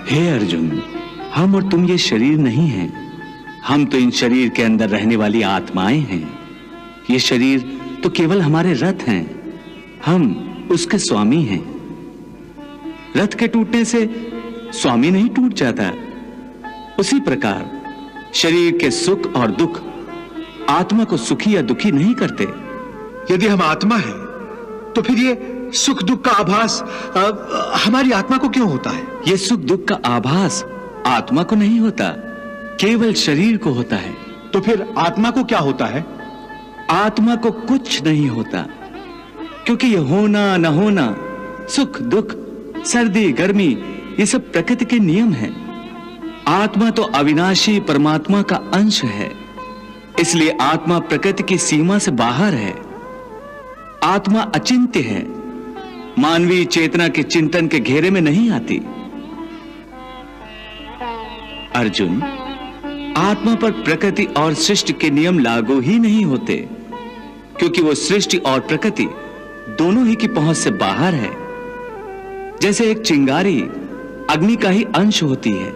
हे अर्जुन, हम और तुम ये शरीर नहीं हैं। हम तो इन शरीर के अंदर रहने वाली आत्माएं हैं। ये शरीर तो केवल हमारे रथ हैं। हम उसके स्वामी हैं। रथ के टूटने से स्वामी नहीं टूट जाता। उसी प्रकार शरीर के सुख और दुख आत्मा को सुखी या दुखी नहीं करते। यदि हम आत्मा हैं, तो फिर ये सुख दुख का आभास हमारी आत्मा को क्यों होता है? ये सुख दुख का आभास आत्मा को नहीं होता, केवल शरीर को होता है। तो फिर आत्मा को क्या होता है? आत्मा को कुछ नहीं होता, क्योंकि ये होना न होना, सुख दुख, सर्दी गर्मी, ये सब प्रकृति के नियम हैं। आत्मा तो अविनाशी परमात्मा का अंश है, इसलिए आत्मा प्रकृति की सीमा से बाहर है। आत्मा अचिंत्य है, मानवीय चेतना के चिंतन के घेरे में नहीं आती। अर्जुन, आत्मा पर प्रकृति और सृष्टि के नियम लागू ही नहीं होते, क्योंकि वो सृष्टि और प्रकृति दोनों ही की पहुंच से बाहर है। जैसे एक चिंगारी अग्नि का ही अंश होती है,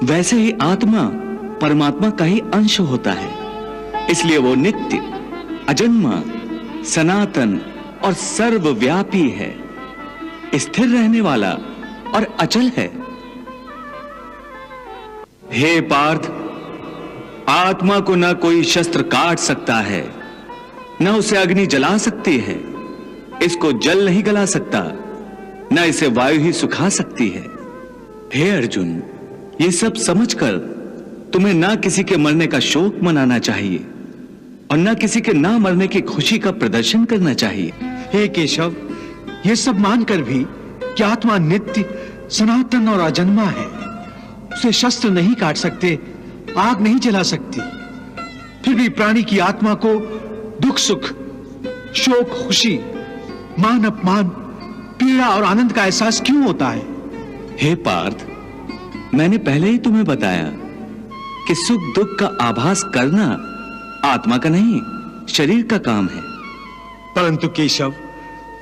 वैसे ही आत्मा परमात्मा का ही अंश होता है। इसलिए वो नित्य, अजन्मा, सनातन और सर्वव्यापी है, स्थिर रहने वाला और अचल है। हे पार्थ, आत्मा को न कोई शस्त्र काट सकता है, न उसे अग्नि जला सकती है, इसको जल नहीं गला सकता, न इसे वायु ही सुखा सकती है। हे अर्जुन, ये सब समझकर तुम्हें ना किसी के मरने का शोक मनाना चाहिए और ना किसी के ना मरने की खुशी का प्रदर्शन करना चाहिए। हे केशव, ये सब मानकर भी कि आत्मा नित्य, सनातन और अजन्मा है, उसे शस्त्र नहीं काट सकते, आग नहीं जला सकती, फिर भी प्राणी की आत्मा को दुख सुख, शोक खुशी, मान अपमान, पीड़ा और आनंद का एहसास क्यों होता है? हे पार्थ, मैंने पहले ही तुम्हें बताया कि सुख दुख का आभास करना आत्मा का नहीं, शरीर का काम है। परंतु केशव,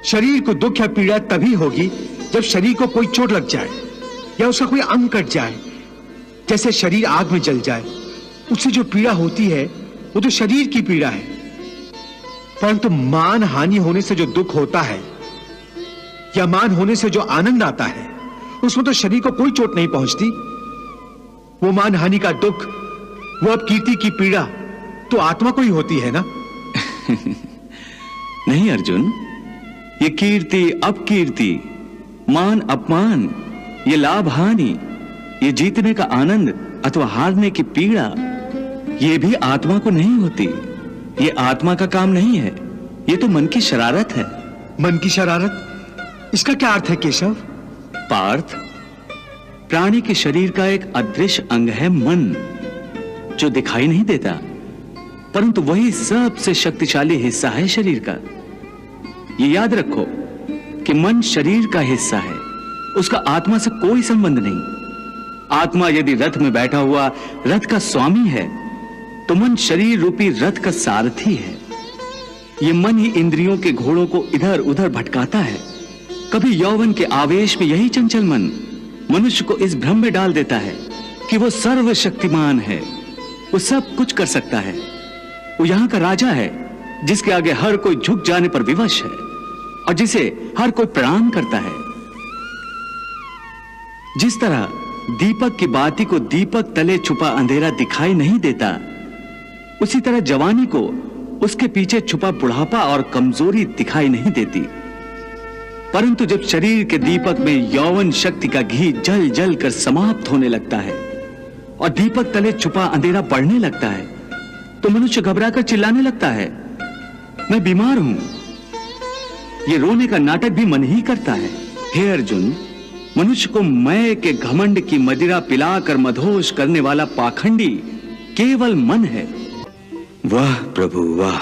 शरीर को दुख या पीड़ा तभी होगी जब शरीर को कोई चोट लग जाए या उसका कोई अंग कट जाए। जैसे शरीर आग में जल जाए, उससे जो पीड़ा होती है वो तो शरीर की पीड़ा है। परंतु मान हानि होने से जो दुख होता है या मान होने से जो आनंद आता है, उसमें तो शरीर को कोई चोट नहीं पहुंचती। वो मान हानि का दुख, वो अपकीर्ति की पीड़ा तो आत्मा को ही होती है ना? नहीं अर्जुन, ये कीर्ति अपकीर्ति, मान अपमान, ये लाभ हानि, ये जीतने का आनंद अथवा हारने की पीड़ा, ये भी आत्मा को नहीं होती। ये आत्मा का काम नहीं है, ये तो मन की शरारत है। मन की शरारत? इसका क्या अर्थ है केशव? पार्थ, प्राणी के शरीर का एक अदृश्य अंग है मन, जो दिखाई नहीं देता, परंतु वही सबसे शक्तिशाली हिस्सा है शरीर का। ये याद रखो कि मन शरीर का हिस्सा है, उसका आत्मा से कोई संबंध नहीं। आत्मा यदि रथ में बैठा हुआ रथ का स्वामी है, तो मन शरीर रूपी रथ का सारथी है। ये मन ही इंद्रियों के घोड़ों को इधर उधर भटकाता है। कभी यौवन के आवेश में यही चंचल मन मनुष्य को इस भ्रम में डाल देता है कि वो सर्वशक्तिमान है, वो सब कुछ कर सकता है, वो यहां का राजा है, जिसके आगे हर कोई झुक जाने पर विवश है और जिसे हर कोई प्रणाम करता है। जिस तरह दीपक की बाती को दीपक तले छुपा अंधेरा दिखाई नहीं देता, उसी तरह जवानी को उसके पीछे छुपा बुढ़ापा और कमजोरी दिखाई नहीं देती। परंतु जब शरीर के दीपक में यौवन शक्ति का घी जल जल कर समाप्त होने लगता है और दीपक तले छुपा अंधेरा बढ़ने लगता है, तो मनुष्य घबराकर चिल्लाने लगता है, मैं बीमार हूं। ये रोने का नाटक भी मन ही करता है। हे अर्जुन, मनुष्य को मैं के घमंड की मदिरा पिलाकर मदहोश करने वाला पाखंडी केवल मन है। वाह प्रभु वाह।